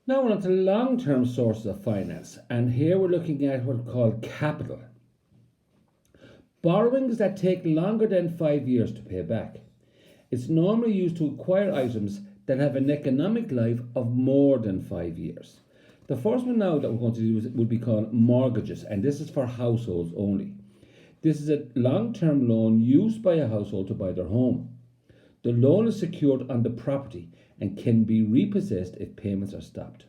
Now we're on to long-term sources of finance, and here we're looking at what we call capital. Borrowings that take longer than 5 years to pay back. It's normally used to acquire items that have an economic life of more than 5 years. The first one now that we're going to do would be called mortgages, and this is for households only. This is a long-term loan used by a household to buy their home. The loan is secured on the property and can be repossessed if payments are stopped.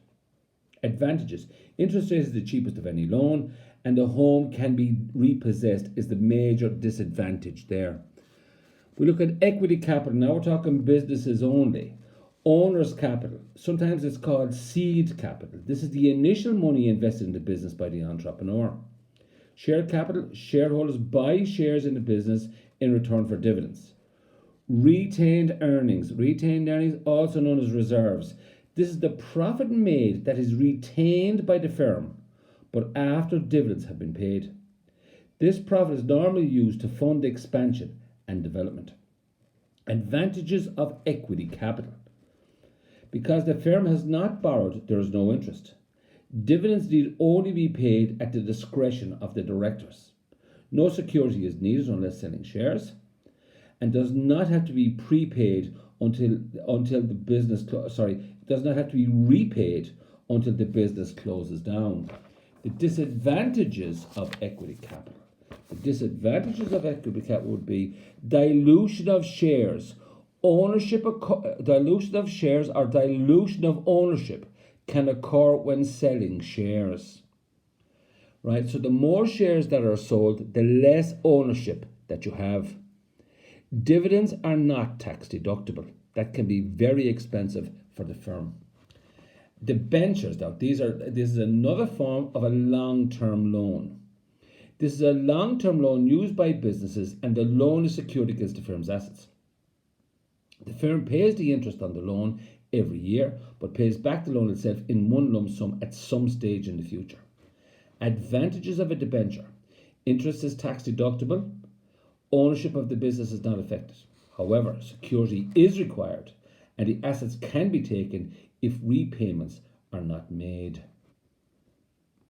Advantages. Interest rate is the cheapest of any loan, and the home can be repossessed is the major disadvantage there. We look at equity capital. Now we're talking businesses only. Owner's capital. Sometimes it's called seed capital. This is the initial money invested in the business by the entrepreneur. Share capital. Shareholders buy shares in the business in return for dividends. Retained earnings. Retained earnings, also known as reserves. This is the profit made that is retained by the firm, but after dividends have been paid. This profit is normally used to fund expansion and development. Advantages of equity capital. Because the firm has not borrowed, there is no interest. Dividends need only be paid at the discretion of the directors. No security is needed unless selling shares, and does not have to be prepaid until the business does not have to be repaid until the business closes down. The disadvantages of equity capital. The disadvantages of equity capital would be dilution of shares. Dilution of shares or dilution of ownership can occur when selling shares. Right? So the more shares that are sold, the less ownership that you have. Dividends are not tax deductible. That can be very expensive for the firm. Debentures, now this is another form of a long-term loan. This is a long-term loan used by businesses, and the loan is secured against the firm's assets. The firm pays the interest on the loan every year, but pays back the loan itself in one lump sum at some stage in the future. Advantages of a debenture. Interest is tax deductible. Ownership of the business is not affected. However, security is required, and the assets can be taken if repayments are not made.